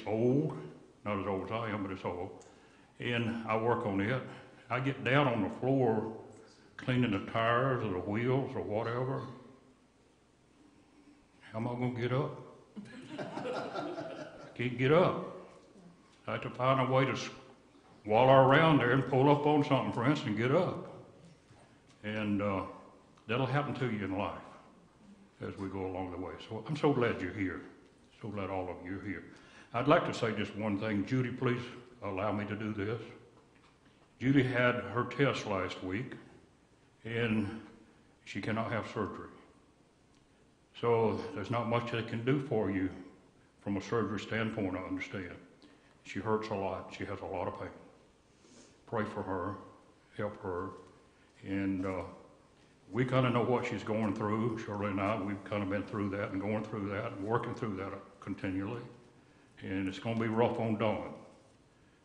old, not as old as I am, but it's old. And I work on it. I get down on the floor cleaning the tires or the wheels or whatever. How am I going to get up? Can't get up. I have to find a way to waller around there and pull up on something, for instance, and get up. And that'll happen to you in life as we go along the way. So I'm so glad you're here. So glad all of you are here. I'd like to say just one thing. Judy, please allow me to do this. Judy had her test last week, and she cannot have surgery. So there's not much they can do for you from a surgery standpoint, I understand. She hurts a lot. She has a lot of pain. Pray for her, help her, and we kind of know what she's going through. Shirley and I, we've kind of been through that and going through that and working through that continually. And it's going to be rough on Dawn,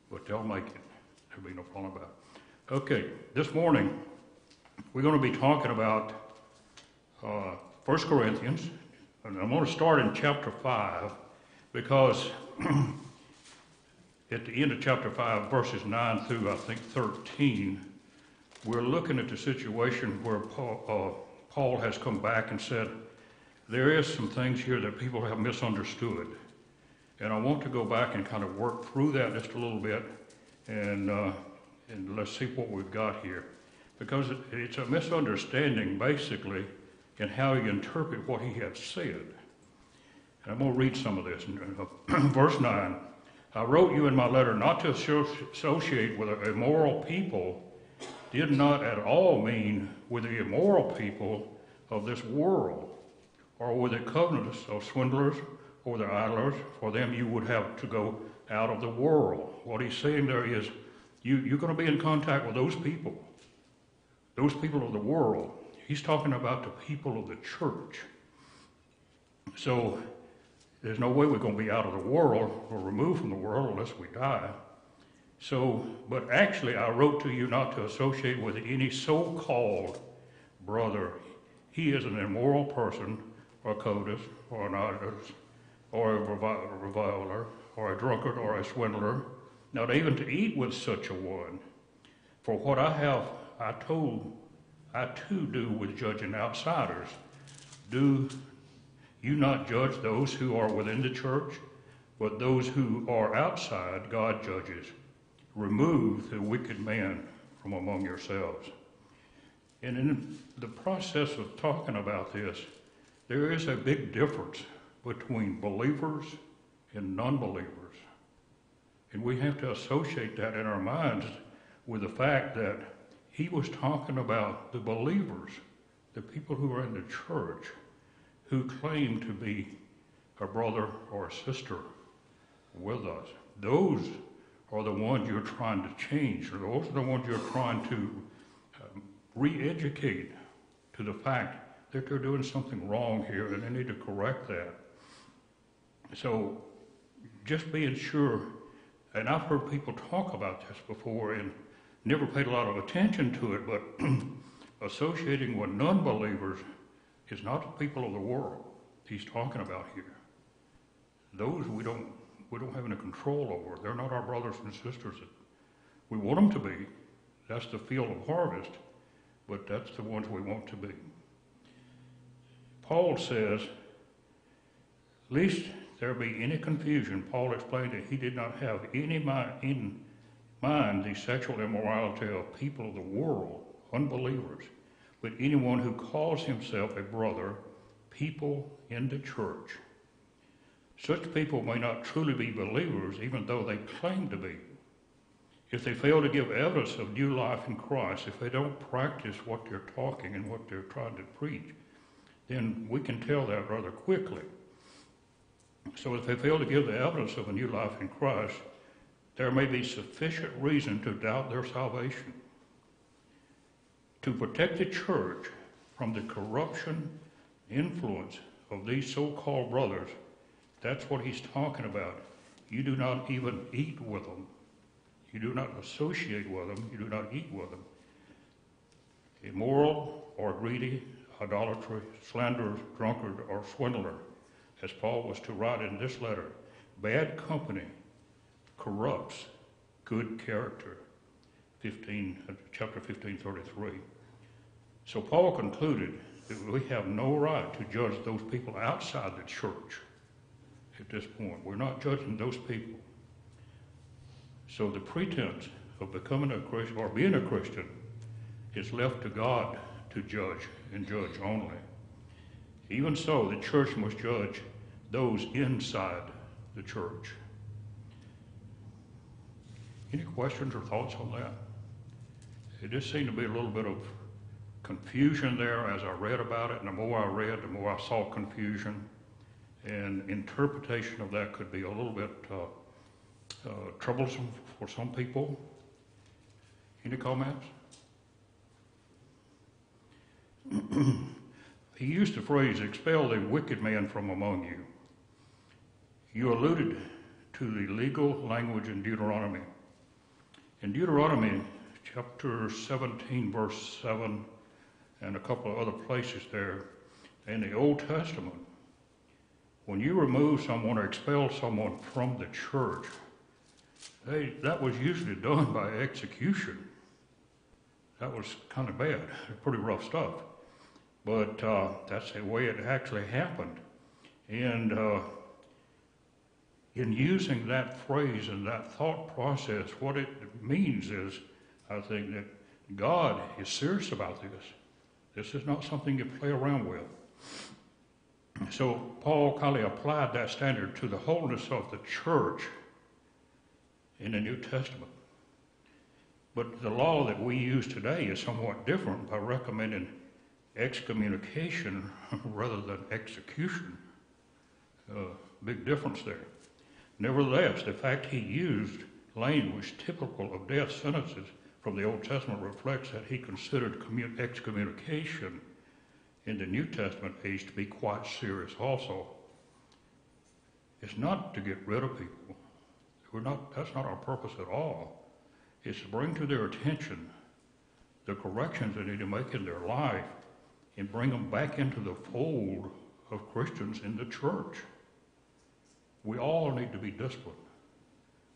but they'll make it. There'll be no problem about it. Okay, this morning we're going to be talking about 1 Corinthians, and I'm going to start in chapter 5 because at the end of chapter 5, verses 9 through, I think, 13, we're looking at the situation where Paul has come back and said, there is some things here that people have misunderstood. And I want to go back and kind of work through that just a little bit, and let's see what we've got here. Because it's a misunderstanding, basically, in how you interpret what he had said. And I'm going to read some of this. Verse 9, I wrote you in my letter not to associate with immoral people, did not at all mean with the immoral people of this world, or with the covenants of swindlers, or the idlers. For them you would have to go out of the world. What he's saying there is, you're going to be in contact with those people of the world. He's talking about the people of the church. So there's no way we're going to be out of the world or removed from the world unless we die. So, but actually I wrote to you not to associate with any so-called brother. He is an immoral person, or a covetous, or an idler, or a reviler, or a drunkard, or a swindler, not even to eat with such a one. For what I too do with judging outsiders. Do you not judge those who are within the church, but those who are outside God judges. Remove the wicked man from among yourselves. And in the process of talking about this, there is a big difference between believers and non-believers. And we have to associate that in our minds with the fact that he was talking about the believers, the people who are in the church, who claim to be a brother or a sister with us. Those are the ones you're trying to change. Those are the ones you're trying to re-educate to the fact that they're doing something wrong here and they need to correct that. So just being sure, and I've heard people talk about this before and never paid a lot of attention to it, but associating with non-believers is not the people of the world he's talking about here. Those we don't have any control over. They're not our brothers and sisters. We want them to be. That's the field of harvest, but that's the ones we want to be. Paul says, lest there be any confusion, Paul explained that he did not have in mind the sexual immorality of people of the world, unbelievers, but anyone who calls himself a brother, people in the church. Such people may not truly be believers, even though they claim to be. If they fail to give evidence of new life in Christ, if they don't practice what they're talking and what they're trying to preach, then we can tell that rather quickly. So if they fail to give the evidence of a new life in Christ, there may be sufficient reason to doubt their salvation. To protect the church from the corruption influence of these so-called brothers, that's what he's talking about. You do not even eat with them. You do not associate with them. You do not eat with them. Immoral or greedy, idolatry, slanderer, drunkard, or swindler, as Paul was to write in this letter, bad company corrupts good character. Chapter 15:33. So Paul concluded that we have no right to judge those people outside the church at this point. We're not judging those people. So the pretense of becoming a Christian or being a Christian is left to God to judge and judge only. Even so, the church must judge those inside the church. Any questions or thoughts on that? It just seemed to be a little bit of confusion there as I read about it, and the more I read, the more I saw confusion, and interpretation of that could be a little bit troublesome for some people. Any comments? He used the phrase, expel the wicked man from among you. You alluded to the legal language in Deuteronomy. In Deuteronomy chapter 17, verse 7, and a couple of other places there, in the Old Testament, when you remove someone or expel someone from the church, that was usually done by execution. That was kind of bad, pretty rough stuff. But that's the way it actually happened. And in using that phrase and that thought process, what it means is, I think, that God is serious about this. This is not something you play around with. So Paul kind of applied that standard to the wholeness of the church in the New Testament. But the law that we use today is somewhat different by recommending excommunication rather than execution. Big difference there. Nevertheless, the fact he used language typical of death sentences from the Old Testament reflects that he considered excommunication in the New Testament age to be quite serious also. It's not to get rid of people. That's not our purpose at all. It's to bring to their attention the corrections they need to make in their life and bring them back into the fold of Christians in the church. We all need to be disciplined.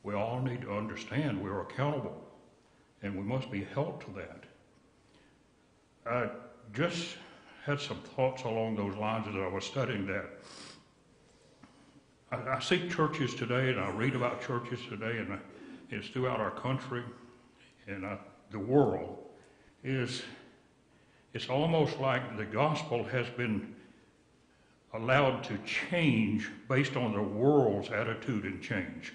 We all need to understand we're accountable, and we must be held to that. I just had some thoughts along those lines as I was studying that. I see churches today, and I read about churches today, and it's throughout our country and the world. It's almost like the gospel has been allowed to change based on the world's attitude and change.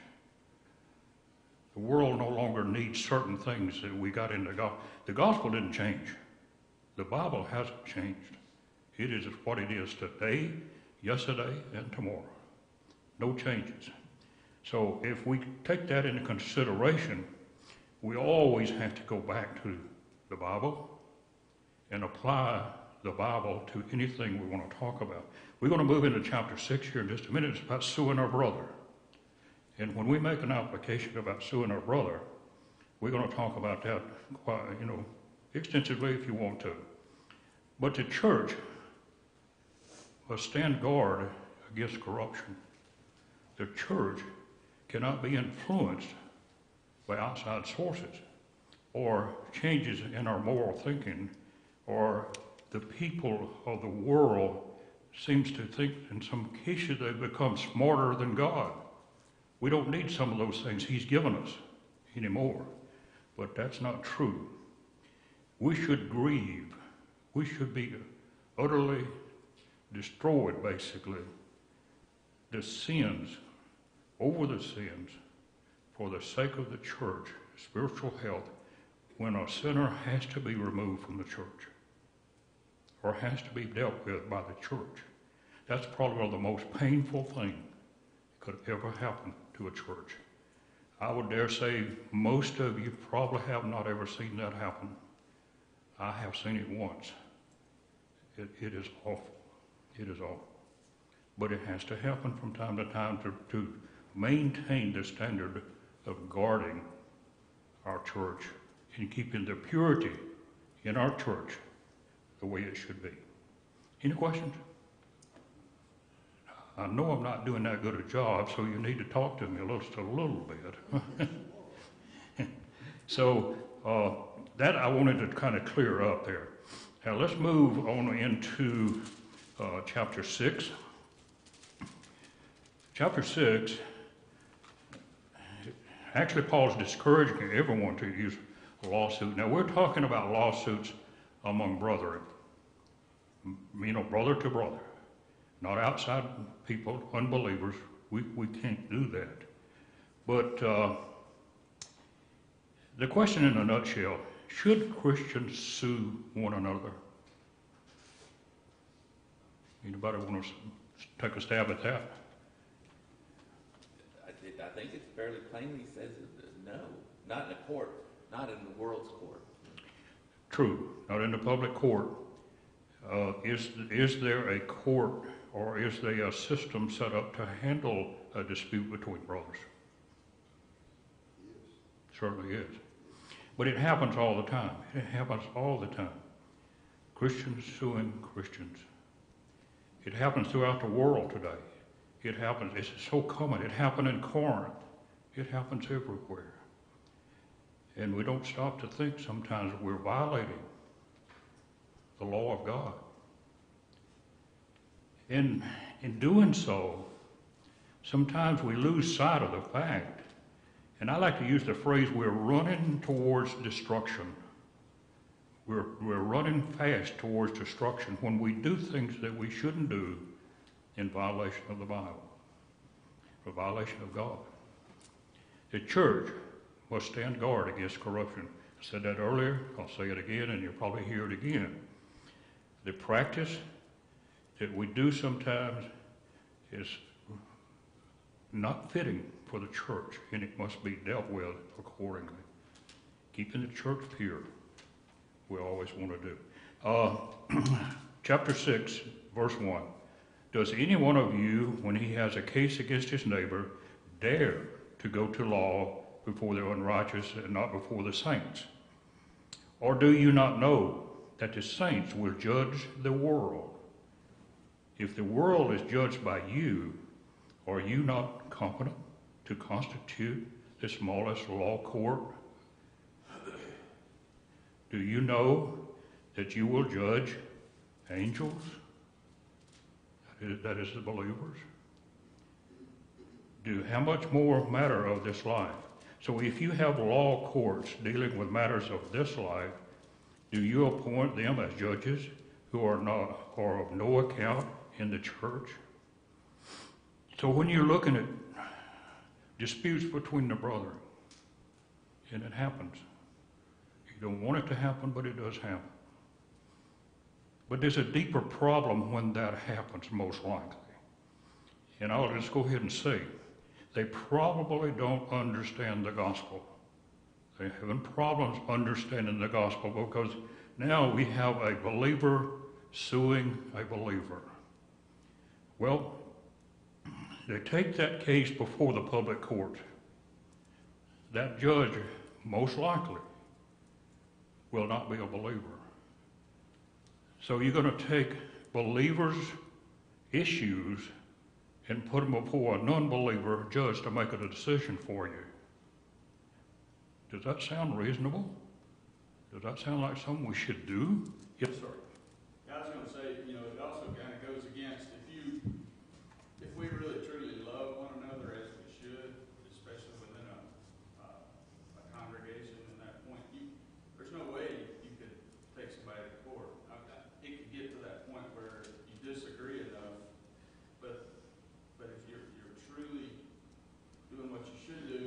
The world no longer needs certain things that we got in the gospel. The gospel didn't change. The Bible hasn't changed. It is what it is today, yesterday, and tomorrow. No changes. So if we take that into consideration, we always have to go back to the Bible and apply the Bible to anything we want to talk about. We're going to move into chapter 6 here in just a minute. It's about suing our brother. And when we make an application about suing our brother, we're going to talk about that quite, extensively if you want to. But the church must stand guard against corruption. The church cannot be influenced by outside sources or changes in our moral thinking, or the people of the world seems to think in some cases they've become smarter than God. We don't need some of those things He's given us anymore, but that's not true. We should grieve. We should be utterly destroyed, basically, the sins, over the sins, for the sake of the church, spiritual health, when a sinner has to be removed from the church or has to be dealt with by the church. That's probably one of the most painful things that could ever happen to a church. I would dare say most of you probably have not ever seen that happen. I have seen it once. It is awful. It is awful. But it has to happen from time to time to maintain the standard of guarding our church and keeping the purity in our church the way it should be. Any questions? I know I'm not doing that good a job, so you need to talk to me just a little bit. So that I wanted to kind of clear up there. Now let's move on into chapter 6. Chapter 6, actually Paul's discouraging everyone to use a lawsuit. Now we're talking about lawsuits among brethren, brother to brother, not outside people, unbelievers. We can't do that. But the question in a nutshell, should Christians sue one another? Anybody want to take a stab at that? I think it fairly plainly says no. Not in a court, not in the world's court. True, not in the public court. Is there a court or is there a system set up to handle a dispute between brothers? Yes. Certainly is. But it happens all the time. It happens all the time. Christians suing Christians. It happens throughout the world today. It happens, it's so common. It happened in Corinth. It happens everywhere. And we don't stop to think sometimes we're violating the law of God. In doing so, sometimes we lose sight of the fact, and I like to use the phrase, we're running towards destruction. We're running fast towards destruction when we do things that we shouldn't do in violation of the Bible, or violation of God. The church must stand guard against corruption. I said that earlier, I'll say it again, and you'll probably hear it again. The practice that we do sometimes is not fitting for the church, and it must be dealt with accordingly. Keeping the church pure, we always want to do. Chapter 6, verse 1. Does any one of you, when he has a case against his neighbor, dare to go to law before the unrighteous and not before the saints? Or do you not know that the saints will judge the world? If the world is judged by you, are you not competent to constitute the smallest law court? Do you know that you will judge angels? That is the believers. How much more matter of this life? So if you have law courts dealing with matters of this life, do you appoint them as judges who are of no account in the church? So when you're looking at disputes between the brethren, and it happens, you don't want it to happen, but it does happen. But there's a deeper problem when that happens, most likely. And I'll just go ahead and say, they probably don't understand the gospel. They're having problems understanding the gospel because now we have a believer suing a believer. Well, they take that case before the public court. That judge, most likely, will not be a believer. So you're going to take believers' issues and put them before a non-believer judge to make a decision for you. Does that sound reasonable? Does that sound like something we should do? Yes, sir. I was going to say, it also kind of goes against if we really truly love one another as we should, especially within a congregation at that point, there's no way you could take somebody to court. It could get to that point where you disagree enough, but if you're truly doing what you should do,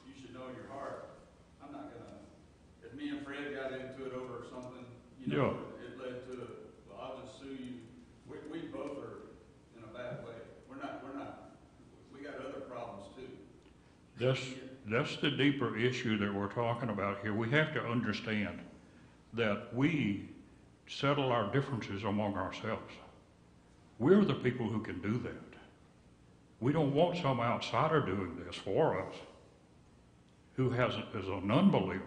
you should know in your heart. I'm not gonna. If me and Fred got into it over something, Yeah. It led to I'll just sue you. We both are in a bad way. We're not. We got other problems too. That's the deeper issue that we're talking about here. We have to understand that we settle our differences among ourselves. We're the people who can do that. We don't want some outsider doing this for us who is a non-believer.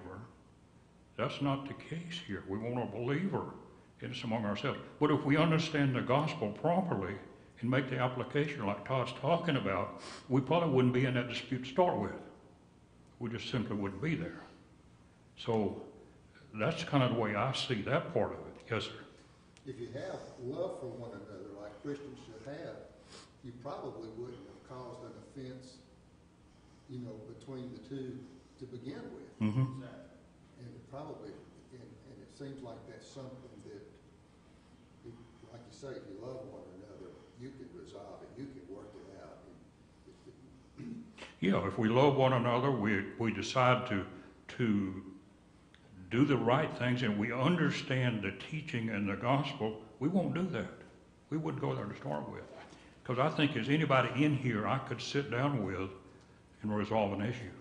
That's not the case here. We want a believer. It's among ourselves. But if we understand the gospel properly and make the application like Todd's talking about, we probably wouldn't be in that dispute to start with. We just simply wouldn't be there. So that's kind of the way I see that part of it. Yes, sir. If you have love for one another like Christians should have, you probably wouldn't have caused an offense, between the two to begin with. Mm-hmm. And it probably, and it seems like that's something that, like you say, if you love one another, you can resolve it, you can work it out. Yeah, if we love one another, we decide to do the right things, and we understand the teaching and the gospel, we won't do that. We wouldn't go there to start with. Because I think as anybody in here I could sit down with and resolve an issue.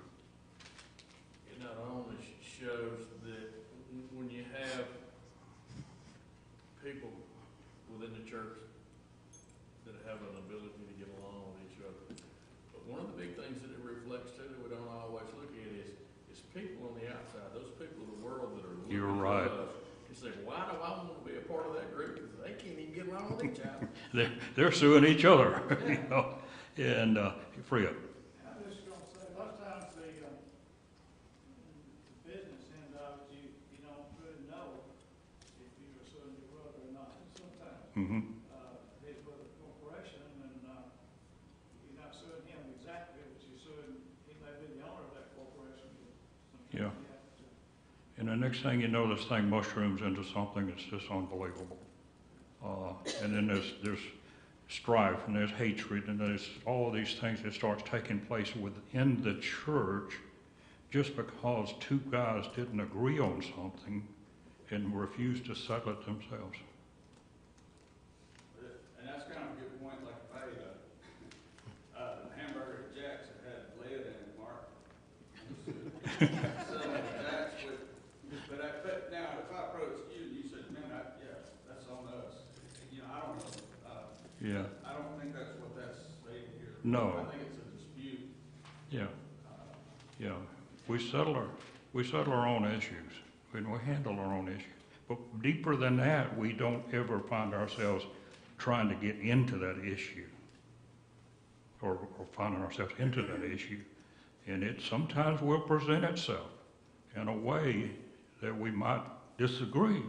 It not only shows that when you have people within the church that have an ability to get along with each other, but one of the big things that it reflects too that we don't always look at is people on the outside, those people of the world that are looking You're at right. us. You say, why do I want to be a part of that group? Because they can't even get along with each other. They're suing each other, and Fred. I'm just gonna say, a lot of times the business end of it, you don't really know if you're suing your brother or not. Sometimes, Mm-hmm. he's with a corporation and, you're not suing him exactly, but you're suing, he may be the owner of that corporation. Yeah. And the next thing you know, this thing mushrooms into something that's just unbelievable. And then there's strife, and there's hatred, and there's all these things that starts taking place within the church just because two guys didn't agree on something and refused to settle it themselves. And that's kind of a good point, like if I ate a hamburger at Jack's that had lead in it, Mark. But now, if I approached you and you said, man, that's on us, I don't know. Yeah. I don't think that's what that's saying here. No. I think it's a dispute. Yeah. Yeah. We settle our own issues, and we handle our own issues. But deeper than that, we don't ever find ourselves trying to get into that issue or finding ourselves into that issue. And it sometimes will present itself in a way that we might disagree.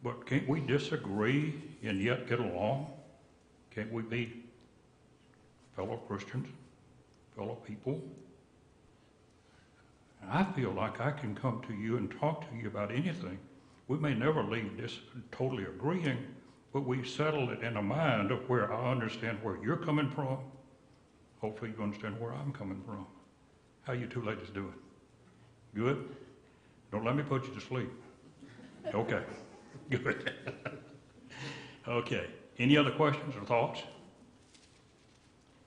But can't we disagree and yet get along? Can't we be fellow Christians, fellow people? And I feel like I can come to you and talk to you about anything. We may never leave this totally agreeing, but we settle it in a mind of where I understand where you're coming from. Hopefully you understand where I'm coming from. How you two ladies doing? Good? Don't let me put you to sleep. Okay. Good. Okay. Any other questions or thoughts?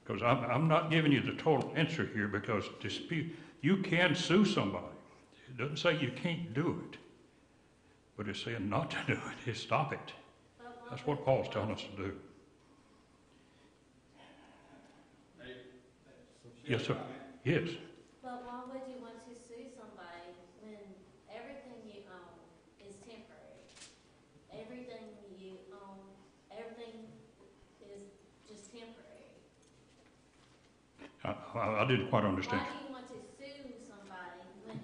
Because I'm not giving you the total answer here, because dispute, you can sue somebody. It doesn't say you can't do it, but it's saying not to do it. It's stop it. That's what Paul's telling us to do. Yes, sir. Yes. But why would you want to sue somebody when everything you own is temporary? Everything you own, everything is just temporary. I didn't quite understand. Why do you want to sue somebody when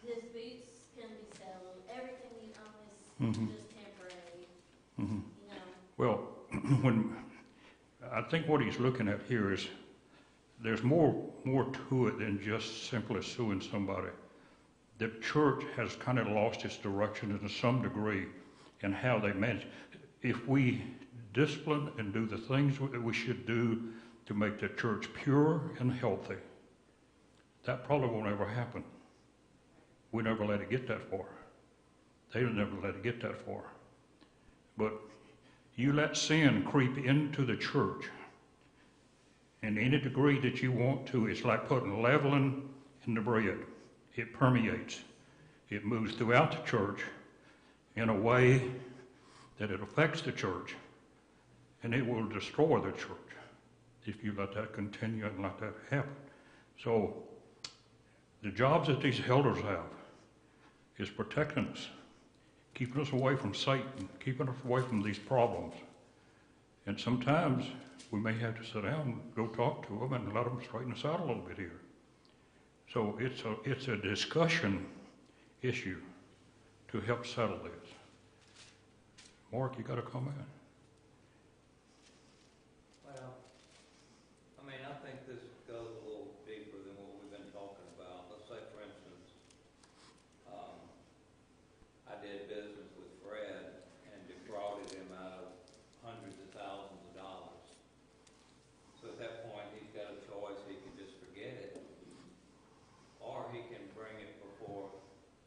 disputes can be settled? Everything you own is just temporary. Mm-hmm. You know. Well, when I think what he's looking at here is there's more to it than just simply suing somebody. The church has kind of lost its direction to some degree in how they manage. If we discipline and do the things that we should do to make the church pure and healthy, that probably won't ever happen. We never let it get that far. They never let it get that far. But you let sin creep into the church in any degree that you want to. It's like putting leaven in the bread. It permeates. It moves throughout the church in a way that it affects the church, and it will destroy the church if you let that continue and let that happen. So the jobs that these elders have is protecting us, keeping us away from Satan, keeping us away from these problems. And sometimes we may have to sit down, go talk to them, and let them straighten us out a little bit here. So it's a discussion issue to help settle this. Mark, you got a comment? Well, I mean, I think this goes a little deeper than what we've been talking about. Let's say, for instance, I did business with Fred and defrauded him out of hundreds of thousands of dollars. So at that point, he's got a choice. He can just forget it, or he can bring it before,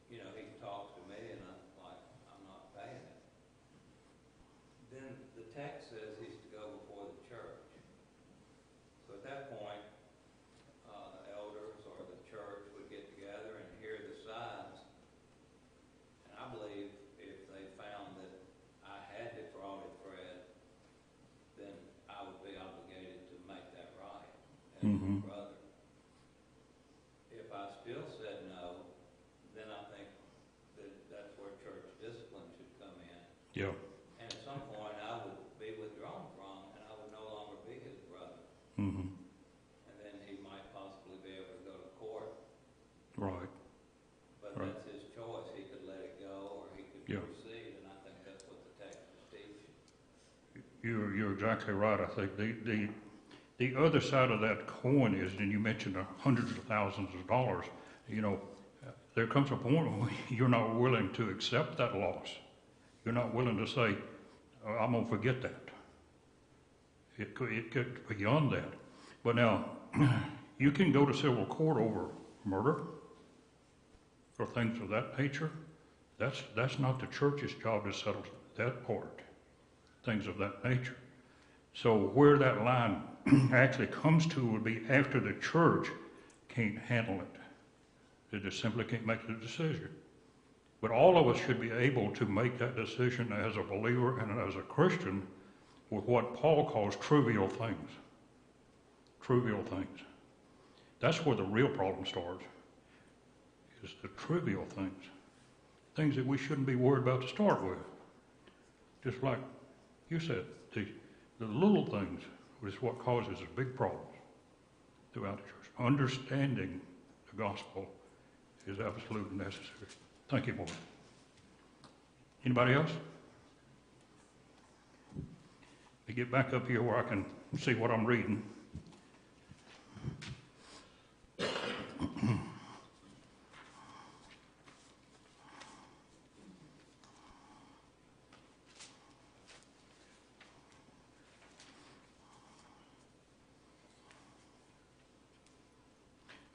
he talks to me and I'm not paying it. Then the text says he's to go before the church. So at that point, the elders or the church would get together and hear the sides. And I believe if they found that I had defrauded Fred, then I would be obligated to make that right as his brother. If I still said no, then I think that that's where church discipline should come in. Yeah. And at some point, I would be withdrawn from, and I would no longer be his brother. Mm-hmm. And then he might possibly be able to go to court. Right. But Right. that's his choice. He could let it go, or he could Yeah. proceed, and I think that's what the text is teaching. You're exactly right. I think the other side of that coin is, and you mentioned hundreds of thousands of dollars. There comes a point when you're not willing to accept that loss. You're not willing to say, I'm going to forget that. It could beyond that. But now, you can go to civil court over murder or things of that nature. That's not the church's job to settle that part, things of that nature. So where that line actually comes to would be after the church can't handle it. They just simply can't make the decision. But all of us should be able to make that decision as a believer and as a Christian with what Paul calls trivial things. Trivial things. That's where the real problem starts, is the trivial things. Things that we shouldn't be worried about to start with. Just like you said, the little things is what causes the big problems throughout the church. Understanding the gospel is absolutely necessary. Thank you, Board. Anybody else? Let me get back up here where I can see what I'm reading.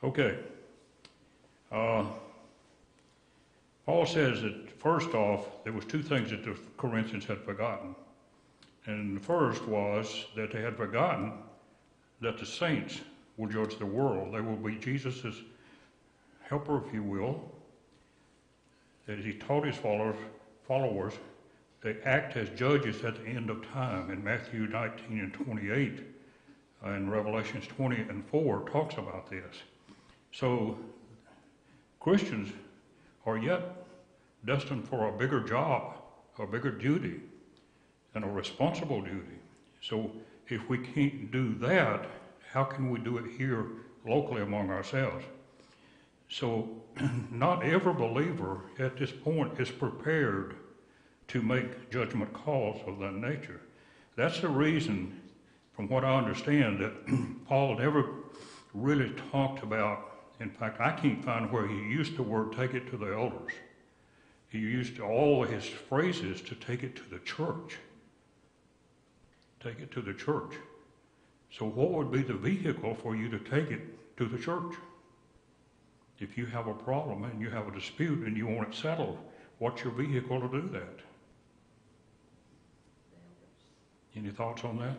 Okay. Paul says that first off, there was two things that the Corinthians had forgotten. And the first was that they had forgotten that the saints will judge the world. They will be Jesus' helper, if you will. That he taught his followers they act as judges at the end of time. In Matthew 19 and 28 and Revelations 20 and 4 talks about this. So Christians are yet destined for a bigger job, a bigger duty, and a responsible duty. So if we can't do that, how can we do it here locally among ourselves? So not every believer at this point is prepared to make judgment calls of that nature. That's the reason, from what I understand, that Paul never really talked about. In fact, I can't find where he used the word take it to the elders. He used all his phrases to take it to the church. Take it to the church. So what would be the vehicle for you to take it to the church? If you have a problem and you have a dispute and you want it settled, what's your vehicle to do that? Any thoughts on that?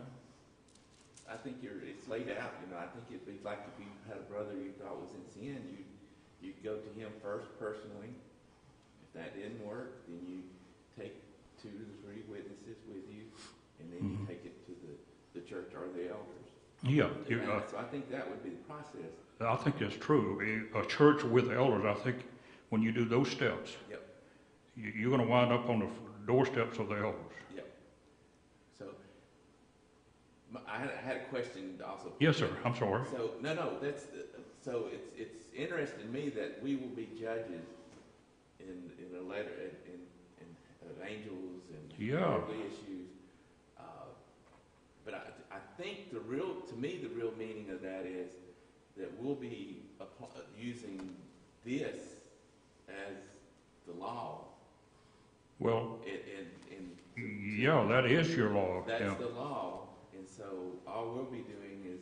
I think it's laid out, I think it'd be like if you had a brother you thought was in sin, you'd go to him first personally. If that didn't work, then you take 2 to 3 witnesses with you, and then you take it to the church or the elders. Yeah. So I think that would be the process. I think that's true. A church with elders, I think when you do those steps, Yep. you're going to wind up on the doorsteps of the elders. Yep. So I had a question also. Yes, sir, I'm sorry. So, no, so it's interesting to me that we will be judges in a letter, in of angels and Yeah. worldly issues. But I think to me, the real meaning of that is that we'll be using this as the law. Well, And yeah, that is your law. that's Yeah. the law, and so all we'll be doing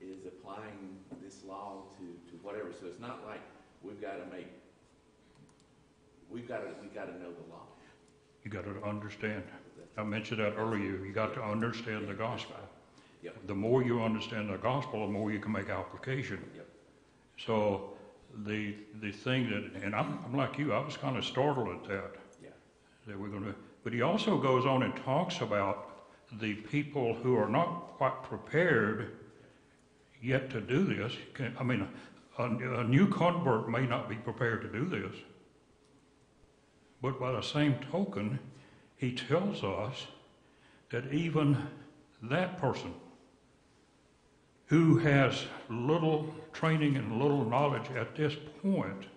is applying this law to whatever. So it's not like we've got to know the law. You got to understand. I mentioned that earlier. You got to understand the gospel. Yep. The more you understand the gospel, the more you can make application. Yep. So the thing that, and I'm like you, I was kind of startled at that. Yeah. That we're going to. But he also goes on and talks about the people who are not quite prepared yet to do this. I mean, a new convert may not be prepared to do this. But by the same token, he tells us that even that person who has little training and little knowledge at this point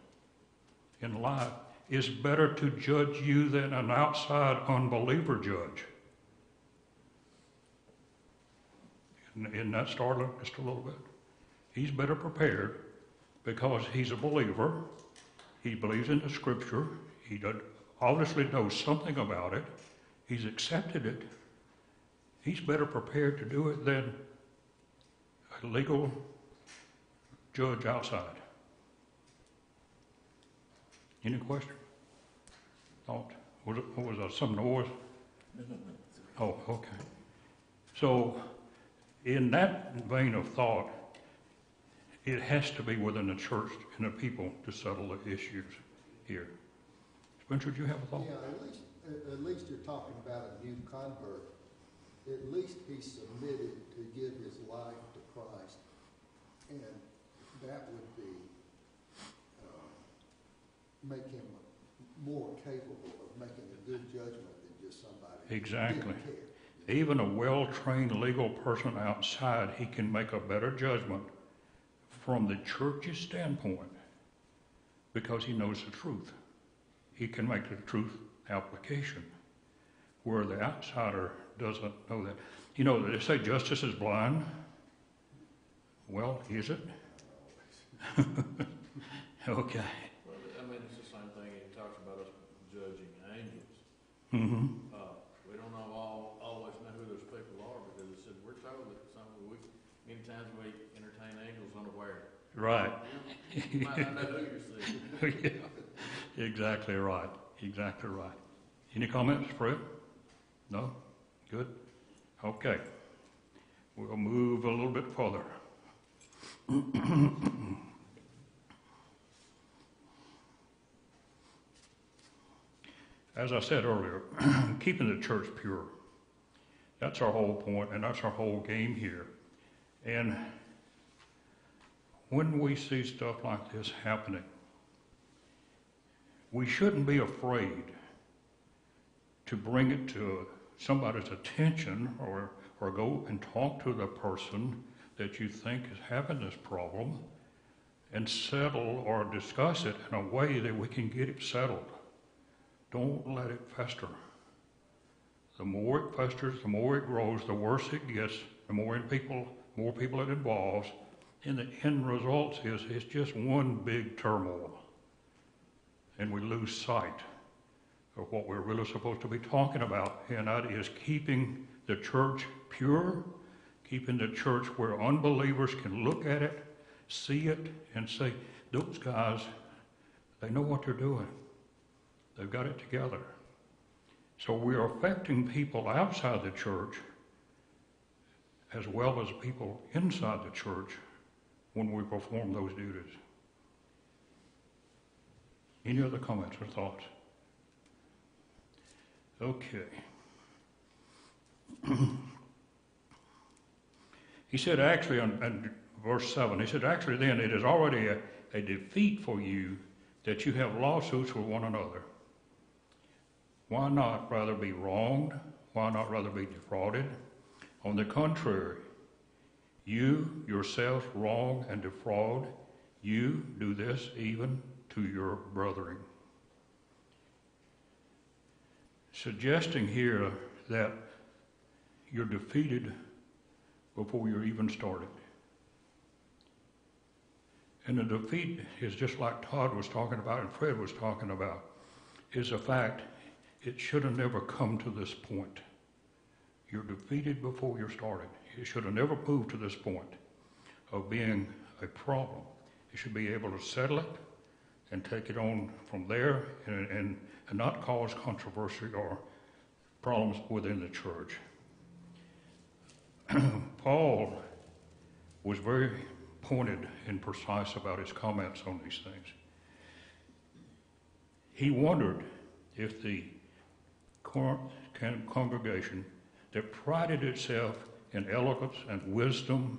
in life is better to judge you than an outside unbeliever judge. Isn't that startling just a little bit? He's better prepared because he's a believer. He believes in the scripture. He obviously knows something about it. He's accepted it. He's better prepared to do it than a legal judge outside. Any question? Thought? What was that? Some noise? Oh, okay. So, in that vein of thought, it has to be within the church and the people to settle the issues here. Spencer, do you have a thought? Yeah, at least you're talking about a new convert. At least he submitted to give his life to Christ, and that would be make him more capable of making a good judgment than just somebody Exactly. who didn't care. Even a well-trained legal person outside, he can make a better judgment from the church's standpoint because he knows the truth. He can make the truth application where the outsider doesn't know that. You know, they say justice is blind. Well, is it? Okay. Well, I mean, it's the same thing, he talks about us judging angels. Mm-hmm. We don't always know who those people are, because it said, we're told that many times we entertain angels unaware. Right. You might not know who you're seeing. Yeah. Exactly right. Exactly right. Any comments, Fred? No? Good? Okay. We'll move a little bit further. As I said earlier, keeping the church pure. That's our whole point, and that's our whole game here. And when we see stuff like this happening, we shouldn't be afraid to bring it to somebody's attention or go and talk to the person that you think is having this problem and settle or discuss it in a way that we can get it settled. Don't let it fester. The more it festers, the more it grows, the worse it gets, the more people it involves, and the end result is it's just one big turmoil. And we lose sight of what we're really supposed to be talking about, and that is keeping the church pure, keeping the church where unbelievers can look at it, see it, and say, those guys, they know what they're doing. They've got it together. So we are affecting people outside the church as well as people inside the church when we perform those duties. Any other comments or thoughts? Okay. He said actually in verse 7, he said actually then it is already a defeat for you that you have lawsuits with one another. Why not rather be wronged? Why not rather be defrauded? On the contrary, you yourselves wrong and defraud. You do this even to your brethren. Suggesting here that you're defeated before you're even started. And the defeat is just like Todd was talking about and Fred was talking about, is a fact. It should have never come to this point. You're defeated before you're started. It should have never moved to this point of being a problem. You should be able to settle it and take it on from there and not cause controversy or problems within the church. Paul was very pointed and precise about his comments on these things. He wondered if the congregation that prided itself in eloquence and wisdom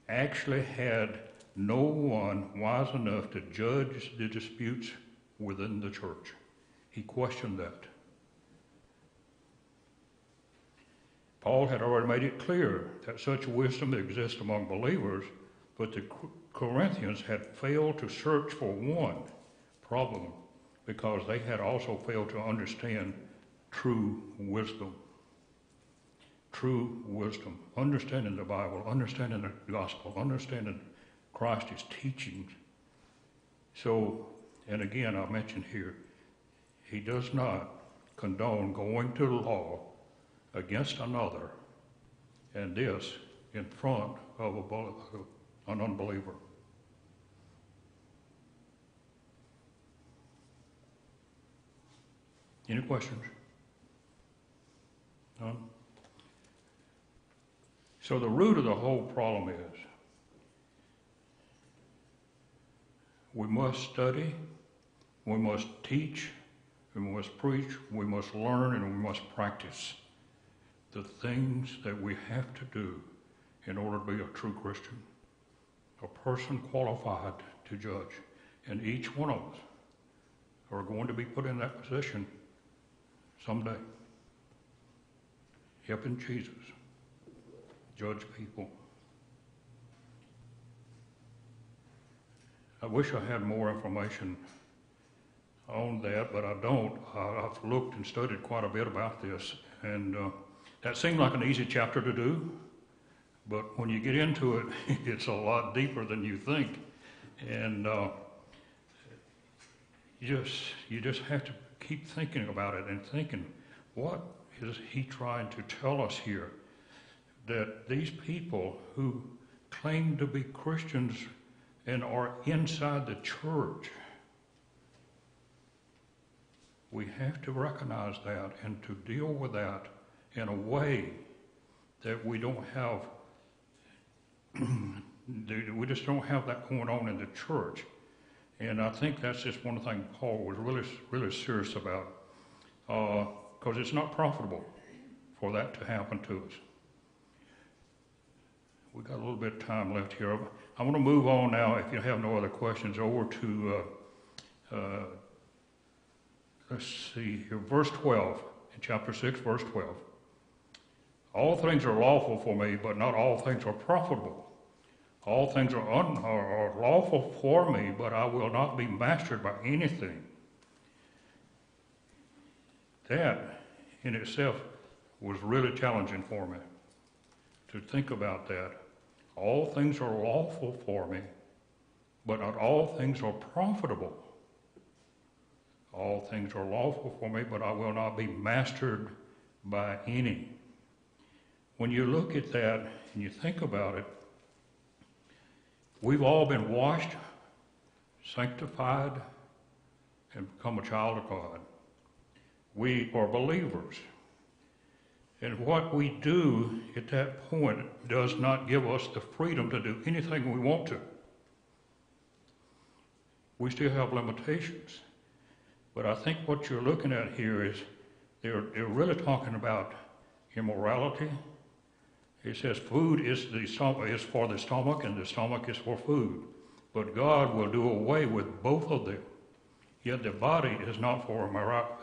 actually had no one wise enough to judge the disputes within the church. He questioned that. Paul had already made it clear that such wisdom exists among believers, but the Corinthians had failed to search for one problem because they had also failed to understand true wisdom. True wisdom. Understanding the Bible, understanding the gospel, understanding Christ's teachings. So, and again, I mentioned here, he does not condone going to law against another, and this in front of an unbeliever. Any questions? None? So the root of the whole problem is we must study, we must teach, we must preach, we must learn, and we must practice the things that we have to do in order to be a true Christian, a person qualified to judge. And each one of us are going to be put in that position someday. Helping Jesus judge people. I wish I had more information on that, but I don't. I've looked and studied quite a bit about this, and that seemed like an easy chapter to do, but when you get into it, it's a lot deeper than you think, and you just have to keep thinking about it and thinking, what is he trying to tell us here? That these people who claim to be Christians and are inside the church, we have to recognize that and to deal with that in a way that we don't have, we just don't have that going on in the church. And I think that's just one thing Paul was really serious about, because it's not profitable for that to happen to us. We've got a little bit of time left here. I want to move on now, if you have no other questions, over to, let's see here, verse 12, in chapter 6, verse 12. All things are lawful for me, but not all things are profitable. All things are lawful for me, but I will not be mastered by anything. That in itself was really challenging for me, to think about that. All things are lawful for me, but not all things are profitable. All things are lawful for me, but I will not be mastered by any. When you look at that and you think about it, we've all been washed, sanctified, and become a child of God. We are believers. And what we do at that point does not give us the freedom to do anything we want to. We still have limitations. But I think what you're looking at here is they're really talking about immorality. It says food is for the stomach, and the stomach is for food. But God will do away with both of them. Yet the body is not for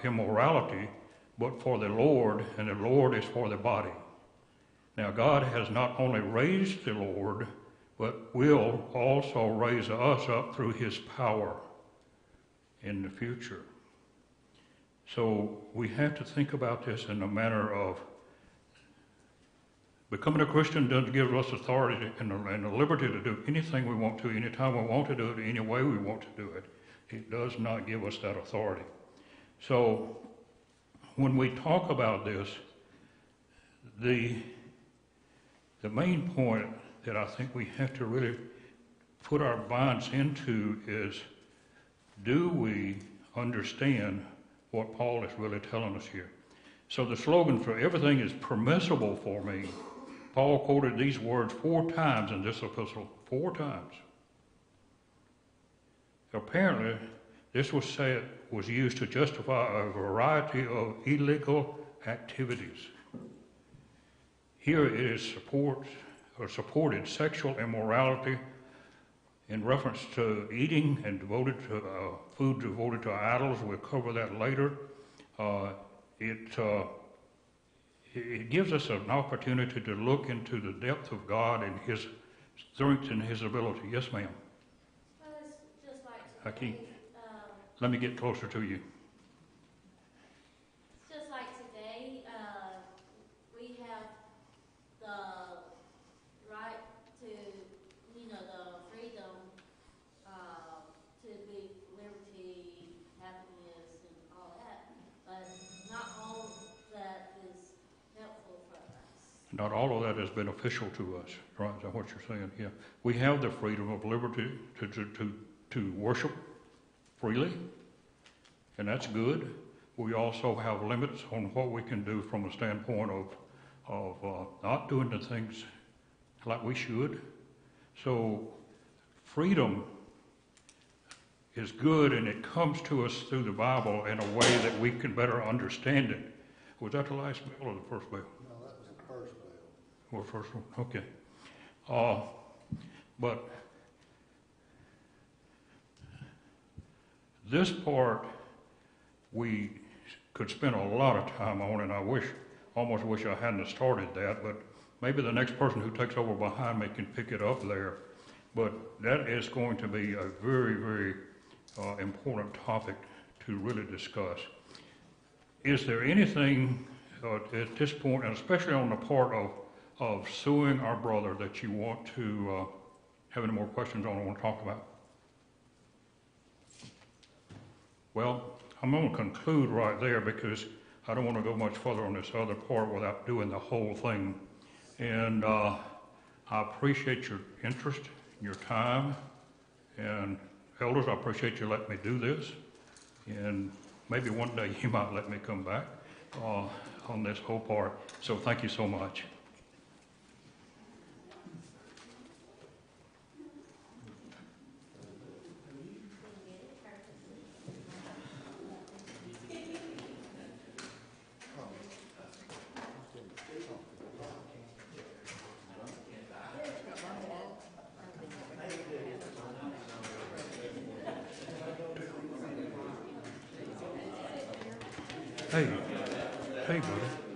immorality, but for the Lord, and the Lord is for the body. Now, God has not only raised the Lord, but will also raise us up through his power in the future. So we have to think about this in the manner of becoming a Christian doesn't give us authority and the liberty to do anything we want to, anytime we want to do it, any way we want to do it. It does not give us that authority. So when we talk about this, the main point that I think we have to really put our minds into is, do we understand what Paul is really telling us here? So the slogan for everything is permissible for me. Paul quoted these words 4 times in this epistle, 4 times. Apparently, this was used to justify a variety of illegal activities. Here it is supported sexual immorality in reference to eating and devoted to food devoted to idols. We'll cover that later. It gives us an opportunity to look into the depth of God and his strength and his ability. Yes, ma'am. Well, it's just like Hakeem, today, let me get closer to you. just like today, we have the right to, the freedom to be liberty, happiness, and all that. But not all that is helpful for us. Not all of that is beneficial to us, right? Is that what you're saying? Yeah. We have the freedom of liberty to worship freely, and that's good. We also have limits on what we can do from a standpoint of not doing the things like we should. So freedom is good, and it comes to us through the Bible in a way that we can better understand it. Was that the last bell or the first bell? No, that was the first bell. Or first one? Okay. But this part we could spend a lot of time on, and I almost wish I hadn't started that, but maybe the next person who takes over behind me can pick it up there. But that is going to be a very, very important topic to really discuss. Is there anything at this point, and especially on the part of suing our brother, that you want to have any more questions on or want to talk about? Well, I'm going to conclude right there because I don't want to go much further on this other part without doing the whole thing. And I appreciate your interest, your time, and elders, I appreciate you letting me do this. And maybe one day you might let me come back on this whole part. So thank you so much. Hey, buddy.